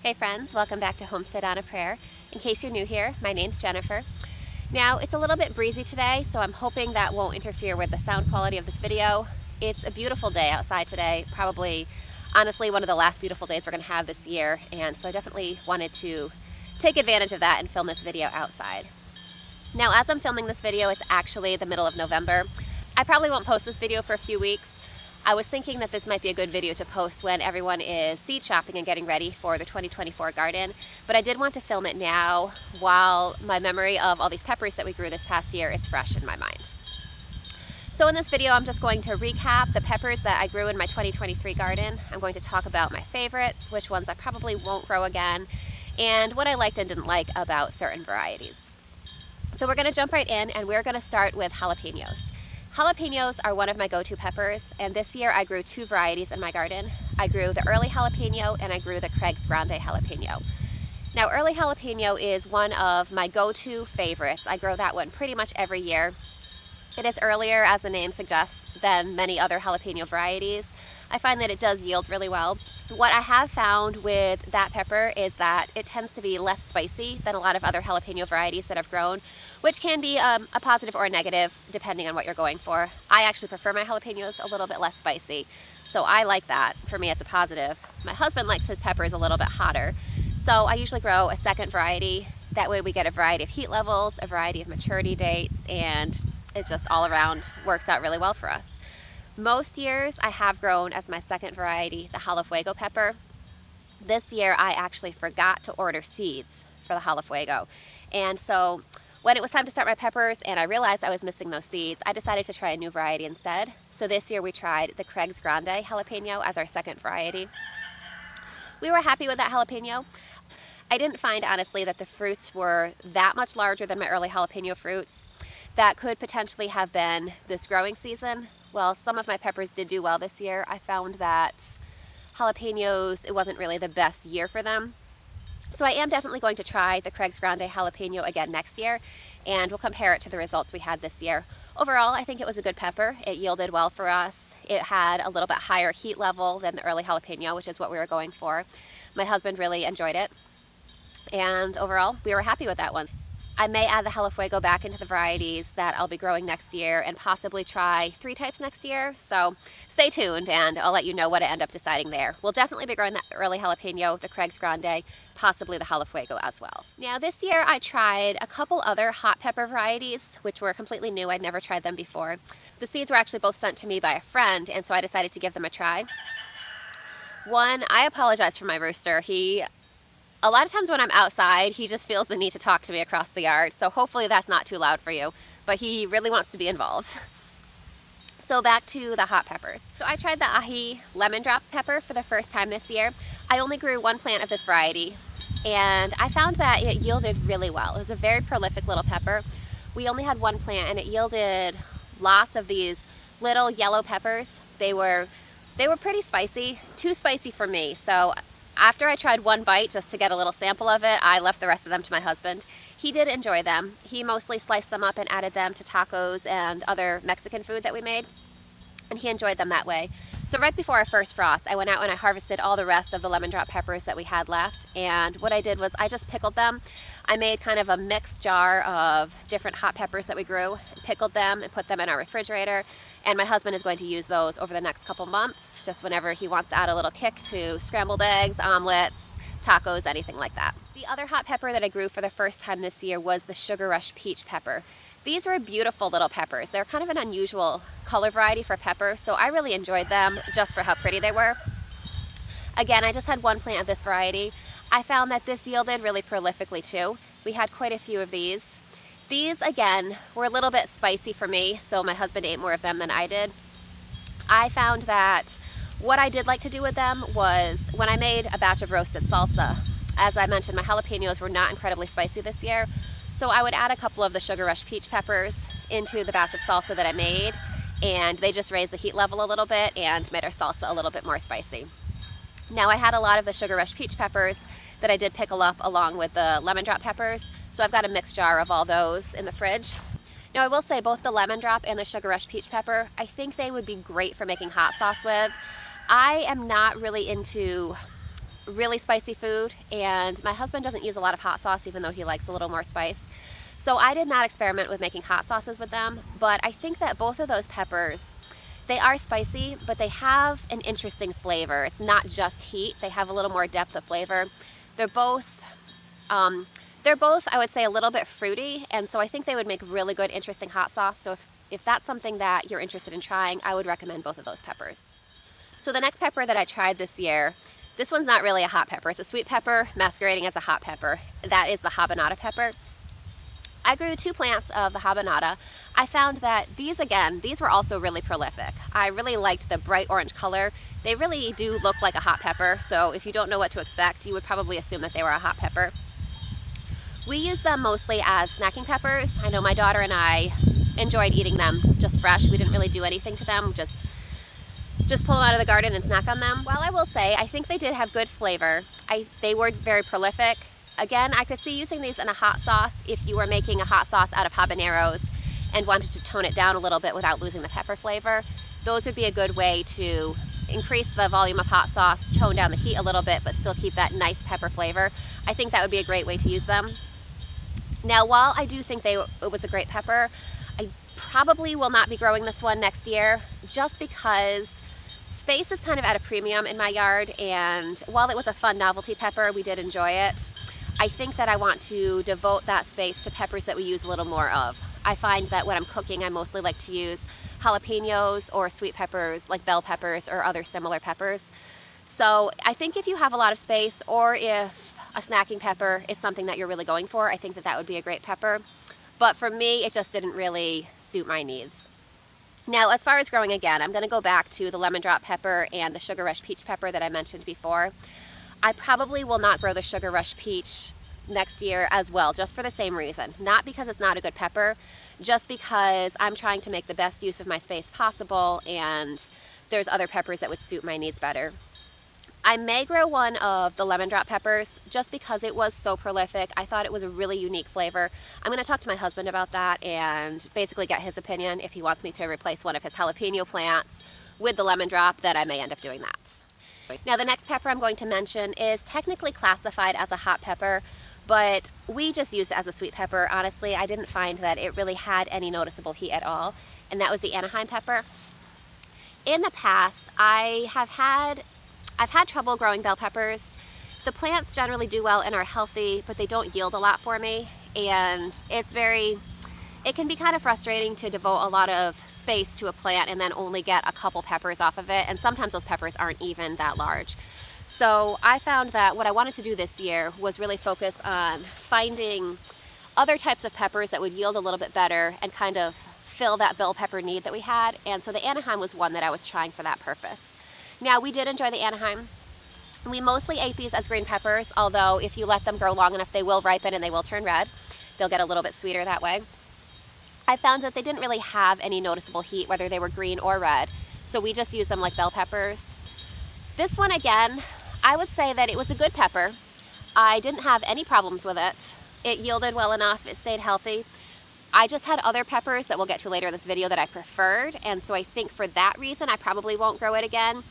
Hey friends, welcome back to Homestead on a Prayer. In case you're new here, my name's Jennifer. Now, it's a little bit breezy today, so I'm hoping that won't interfere with the sound quality of this video. It's a beautiful day outside today, probably, honestly, one of the last beautiful days we're going to have this year, and so I definitely wanted to take advantage of that and film this video outside. Now, as I'm filming this video, it's actually the middle of November. I probably won't post this video for a few weeks. I was thinking that this might be a good video to post when everyone is seed shopping and getting ready for the 2024 garden, but I did want to film it now while my memory of all these peppers that we grew this past year is fresh in my mind. So in this video, I'm just going to recap the peppers that I grew in my 2023 garden. I'm going to talk about my favorites, which ones I probably won't grow again, and what I liked and didn't like about certain varieties. So we're going to jump right in, and we're going to start with jalapenos. Jalapenos are one of my go-to peppers, and this year I grew two varieties in my garden. I grew the early jalapeno and I grew the Craig's Grande jalapeno. Now, early jalapeno is one of my go-to favorites. I grow that one pretty much every year. It is earlier, as the name suggests, than many other jalapeno varieties. I find that it does yield really well. What I have found with that pepper is that it tends to be less spicy than a lot of other jalapeno varieties that I've grown, which can be a positive or a negative depending on what you're going for. I actually prefer my jalapenos a little bit less spicy, so I like that. For me, it's a positive. My husband likes his peppers a little bit hotter, so I usually grow a second variety. That way we get a variety of heat levels, a variety of maturity dates, and it just all around works out really well for us. Most years I have grown as my second variety the Jala Fuego pepper. This year I actually forgot to order seeds for the Jala Fuego, and so when it was time to start my peppers and I realized I was missing those seeds, I decided to try a new variety instead. So this year we tried the Craig's Grande jalapeno as our second variety. We were happy with that jalapeno. I didn't find, honestly, that the fruits were that much larger than my early jalapeno fruits. That could potentially have been this growing season. Well, some of my peppers did do well this year. I found that jalapenos, it wasn't really the best year for them. So I am definitely going to try the Craig's Grande jalapeno again next year, and we'll compare it to the results we had this year. Overall, I think it was a good pepper. It yielded well for us. It had a little bit higher heat level than the early jalapeno, which is what we were going for. My husband really enjoyed it, and overall, we were happy with that one. I may add the Jala Fuego back into the varieties that I'll be growing next year and possibly try 3 types next year. So stay tuned and I'll let you know what I end up deciding there. We'll definitely be growing the early jalapeno, the Craig's Grande, possibly the Jala Fuego as well. Now this year I tried a couple other hot pepper varieties, which were completely new. I'd never tried them before. The seeds were actually both sent to me by a friend, and so I decided to give them a try. One, I apologize for my rooster. A lot of times when I'm outside, he just feels the need to talk to me across the yard, so hopefully that's not too loud for you, but he really wants to be involved. So back to the hot peppers. So I tried the ají lemon drop pepper for the first time this year. I only grew one plant of this variety, and I found that it yielded really well. It was a very prolific little pepper. We only had one plant, and it yielded lots of these little yellow peppers. They were pretty spicy, too spicy for me, so after I tried one bite just to get a little sample of it, I left the rest of them to my husband. He did enjoy them. He mostly sliced them up and added them to tacos and other Mexican food that we made, and he enjoyed them that way. So right before our first frost, I went out and I harvested all the rest of the lemon drop peppers that we had left, and what I did was I just pickled them. I made kind of a mixed jar of different hot peppers that we grew, pickled them and put them in our refrigerator, and my husband is going to use those over the next couple months, just whenever he wants to add a little kick to scrambled eggs, omelets, tacos, anything like that. The other hot pepper that I grew for the first time this year was the Sugar Rush Peach pepper. These were beautiful little peppers. They're kind of an unusual color variety for pepper, so I really enjoyed them just for how pretty they were. Again, I just had one plant of this variety. I found that this yielded really prolifically too. We had quite a few of these. These, again, were a little bit spicy for me, so my husband ate more of them than I did. I found that what I did like to do with them was when I made a batch of roasted salsa. As I mentioned, my jalapenos were not incredibly spicy this year, so I would add a couple of the Sugar Rush Peach peppers into the batch of salsa that I made, and they just raised the heat level a little bit and made our salsa a little bit more spicy. Now, I had a lot of the Sugar Rush Peach peppers that I did pickle up along with the lemon drop peppers, so I've got a mixed jar of all those in the fridge. Now, I will say both the lemon drop and the Sugar Rush Peach pepper, I think they would be great for making hot sauce with. I am not really into really spicy food, and my husband doesn't use a lot of hot sauce, even though he likes a little more spice. So I did not experiment with making hot sauces with them, but I think that both of those peppers, they are spicy, but they have an interesting flavor. It's not just heat. They have a little more depth of flavor. They're both, I would say, a little bit fruity, and so I think they would make really good, interesting hot sauce. So if that's something that you're interested in trying, I would recommend both of those peppers. So the next pepper that I tried this year, this one's not really a hot pepper. It's a sweet pepper masquerading as a hot pepper. That is the habanada pepper. I grew 2 plants of the habanada. I found that these were also really prolific. I really liked the bright orange color. They really do look like a hot pepper, so if you don't know what to expect, you would probably assume that they were a hot pepper. We use them mostly as snacking peppers. I know my daughter and I enjoyed eating them just fresh. We didn't really do anything to them, just pull them out of the garden and snack on them. While I will say, I think they did have good flavor. They were very prolific. Again, I could see using these in a hot sauce if you were making a hot sauce out of habaneros and wanted to tone it down a little bit without losing the pepper flavor. Those would be a good way to increase the volume of hot sauce, tone down the heat a little bit, but still keep that nice pepper flavor. I think that would be a great way to use them. Now, while I do think it was a great pepper, I probably will not be growing this one next year just because space is kind of at a premium in my yard, and while it was a fun novelty pepper, we did enjoy it. I think that I want to devote that space to peppers that we use a little more of. I find that when I'm cooking, I mostly like to use jalapenos or sweet peppers like bell peppers or other similar peppers. So I think if you have a lot of space, or if a snacking pepper is something that you're really going for, I think that would be a great pepper. But for me, it just didn't really suit my needs. Now, as far as growing again, I'm going to go back to the lemon drop pepper and the sugar rush peach pepper that I mentioned before. I probably will not grow the sugar rush peach next year as well, just for the same reason. Not because it's not a good pepper, just because I'm trying to make the best use of my space possible, and there's other peppers that would suit my needs better. I may grow one of the lemon drop peppers just because it was so prolific. I thought it was a really unique flavor. I'm going to talk to my husband about that and basically get his opinion. If he wants me to replace one of his jalapeno plants with the lemon drop, then I may end up doing that. Now, the next pepper I'm going to mention is technically classified as a hot pepper, but we just use it as a sweet pepper. Honestly, I didn't find that it really had any noticeable heat at all, and that was the Anaheim pepper. In the past, I've had trouble growing bell peppers. The plants generally do well and are healthy, but they don't yield a lot for me, and it can be kind of frustrating to devote a lot of space to a plant and then only get a couple peppers off of it, and sometimes those peppers aren't even that large. So I found that what I wanted to do this year was really focus on finding other types of peppers that would yield a little bit better and kind of fill that bell pepper need that we had, and so the Anaheim was one that I was trying for that purpose. Now, we did enjoy the Anaheim. We mostly ate these as green peppers, although if you let them grow long enough, they will ripen and they will turn red. They'll get a little bit sweeter that way. I found that they didn't really have any noticeable heat, whether they were green or red, so we just used them like bell peppers. This one, again, I would say that it was a good pepper. I didn't have any problems with it. It yielded well enough, it stayed healthy. I just had other peppers that we'll get to later in this video that I preferred, and so I think for that reason I probably won't grow it again,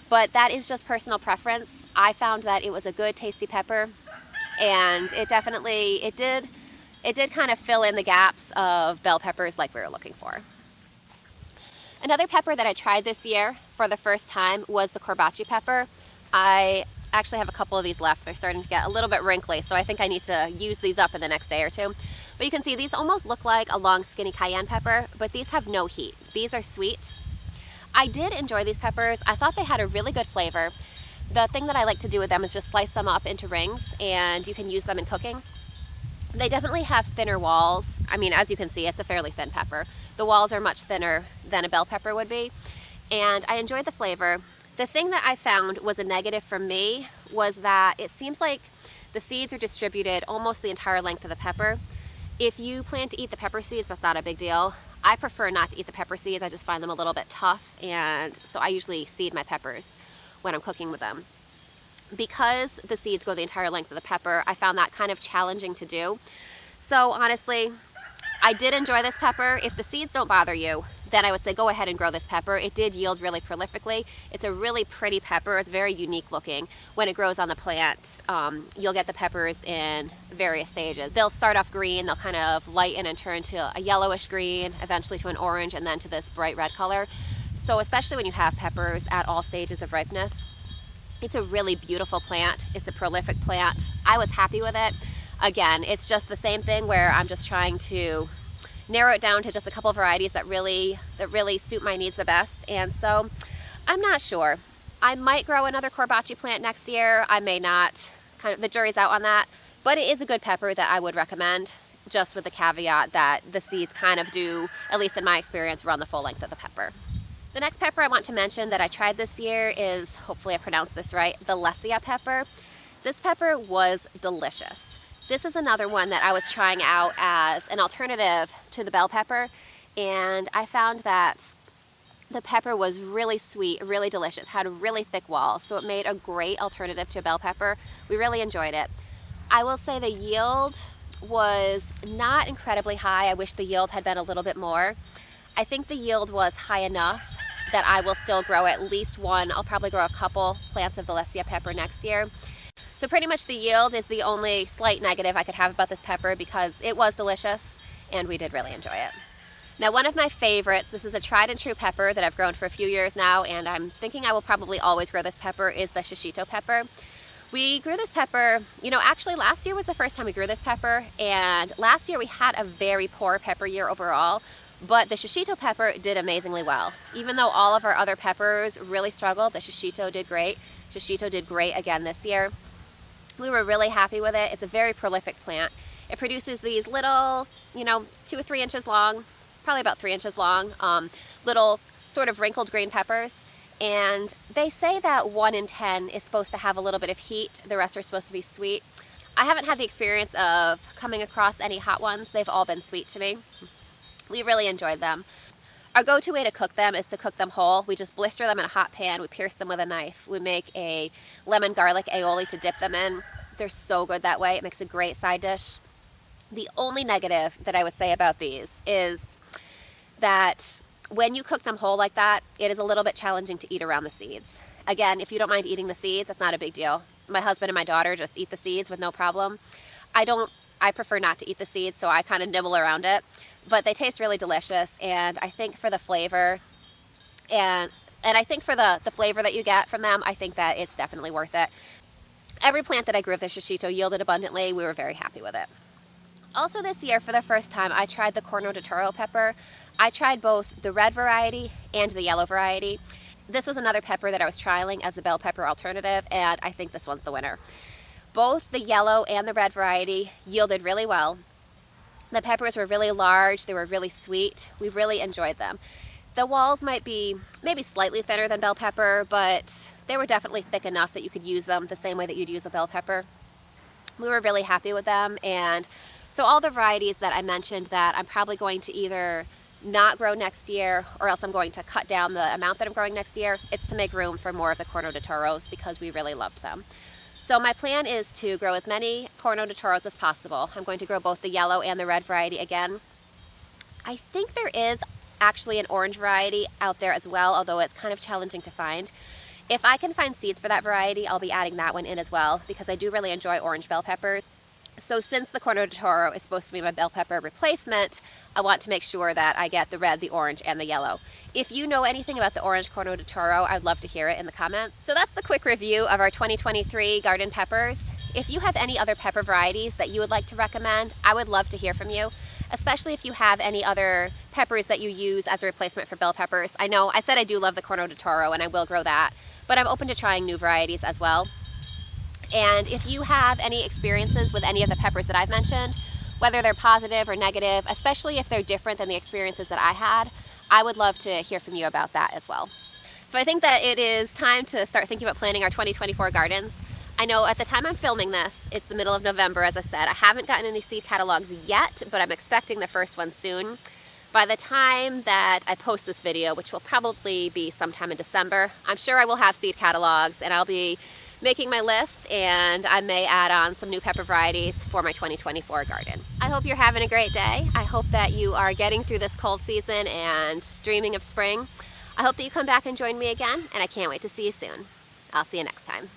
but that is just personal preference. I found that it was a good, tasty pepper, and it did kind of fill in the gaps of bell peppers like we were looking for. Another pepper that I tried this year for the first time was the corbachi pepper. I actually have a couple of these left. They're starting to get a little bit wrinkly, so I think I need to use these up in the next day or two. But you can see these almost look like a long skinny cayenne pepper, but these have no heat. These are sweet. I did enjoy these peppers. I thought they had a really good flavor. The thing that I like to do with them is just slice them up into rings, and you can use them in cooking. They definitely have thinner walls. I mean, as you can see, it's a fairly thin pepper. The walls are much thinner than a bell pepper would be, and I enjoyed the flavor. The thing that I found was a negative for me was that it seems like the seeds are distributed almost the entire length of the pepper. If you plan to eat the pepper seeds, that's not a big deal. I prefer not to eat the pepper seeds. I just find them a little bit tough, and so I usually seed my peppers when I'm cooking with them. Because the seeds go the entire length of the pepper, I found that kind of challenging to do. So honestly, I did enjoy this pepper. If the seeds don't bother you, then I would say go ahead and grow this pepper. It did yield really prolifically. It's a really pretty pepper. It's very unique looking. When it grows on the plant, you'll get the peppers in various stages. They'll start off green, they'll kind of lighten and turn to a yellowish green, eventually to an orange, and then to this bright red color. So especially when you have peppers at all stages of ripeness, it's a really beautiful plant. It's a prolific plant. I was happy with it. Again, it's just the same thing where I'm just trying to narrow it down to just a couple of varieties that really suit my needs the best. And so I'm not sure. I might grow another Corbaci plant next year. I may not. Kind of the jury's out on that. But it is a good pepper that I would recommend, just with the caveat that the seeds kind of do, at least in my experience, run the full length of the pepper. The next pepper I want to mention that I tried this year is, hopefully I pronounced this right, the Lesia pepper. This pepper was delicious. This is another one that I was trying out as an alternative to the bell pepper, and I found that the pepper was really sweet, really delicious, had a really thick wall, so it made a great alternative to a bell pepper. We really enjoyed it. I will say the yield was not incredibly high. I wish the yield had been a little bit more. I think the yield was high enough that I will still grow at least one. I'll probably grow a couple plants of the Lesia pepper next year. So pretty much the yield is the only slight negative I could have about this pepper, because it was delicious and we did really enjoy it. Now, one of my favorites, this is a tried and true pepper that I've grown for a few years now, and I'm thinking I will probably always grow this pepper, is the shishito pepper. We grew this pepper, actually last year was the first time we grew this pepper, and last year we had a very poor pepper year overall, but the shishito pepper did amazingly well. Even though all of our other peppers really struggled, the shishito did great. Shishito did great again this year. We were really happy with it. It's a very prolific plant. It produces these little, 2 or 3 inches long, probably about 3 inches long, little sort of wrinkled green peppers. And they say that 1 in 10 is supposed to have a little bit of heat. The rest are supposed to be sweet. I haven't had the experience of coming across any hot ones. They've all been sweet to me. We really enjoyed them. Our go-to way to cook them is to cook them whole. We just blister them in a hot pan. We pierce them with a knife. We make a lemon garlic aioli to dip them in. They're so good that way. It makes a great side dish. The only negative that I would say about these is that when you cook them whole like that, it is a little bit challenging to eat around the seeds. Again, if you don't mind eating the seeds, that's not a big deal. My husband and my daughter just eat the seeds with no problem. I prefer not to eat the seeds, so I kind of nibble around it. But they taste really delicious, and I think for the flavor and I think for the flavor that you get from them, I think that it's definitely worth it. Every plant that I grew of the shishito yielded abundantly. We were very happy with it. Also this year, for the first time, I tried the Corno de Toro pepper. I tried both the red variety and the yellow variety. This was another pepper that I was trialing as a bell pepper alternative, and I think this one's the winner. Both the yellow and the red variety yielded really well. The peppers were really large, they were really sweet. We really enjoyed them. The walls might be maybe slightly thinner than bell pepper, but they were definitely thick enough that you could use them the same way that you'd use a bell pepper. We were really happy with them, and so all the varieties that I mentioned that I'm probably going to either not grow next year, or else I'm going to cut down the amount that I'm growing next year, it's to make room for more of the Corno de Toros because we really loved them. So my plan is to grow as many Corno de Toros as possible. I'm going to grow both the yellow and the red variety again. I think there is actually an orange variety out there as well, although it's kind of challenging to find. If I can find seeds for that variety, I'll be adding that one in as well, because I do really enjoy orange bell pepper. So since the Corno de Toro is supposed to be my bell pepper replacement, I want to make sure that I get the red, the orange, and the yellow. If you know anything about the orange Corno de Toro, I'd love to hear it in the comments. So that's the quick review of our 2023 garden peppers. If you have any other pepper varieties that you would like to recommend, I would love to hear from you, especially if you have any other peppers that you use as a replacement for bell peppers. I know I said I do love the Corno de Toro and I will grow that, but I'm open to trying new varieties as well. And if you have any experiences with any of the peppers that I've mentioned, whether they're positive or negative, especially if they're different than the experiences that I had, I would love to hear from you about that as well. So I think that it is time to start thinking about planning our 2024 gardens. I know at the time I'm filming this, it's the middle of November, as I said. I haven't gotten any seed catalogs yet, but I'm expecting the first one soon. By the time that I post this video, which will probably be sometime in December, I'm sure I will have seed catalogs, and I'll be making my list, and I may add on some new pepper varieties for my 2024 garden. I hope you're having a great day. I hope that you are getting through this cold season and dreaming of spring. I hope that you come back and join me again, and I can't wait to see you soon. I'll see you next time.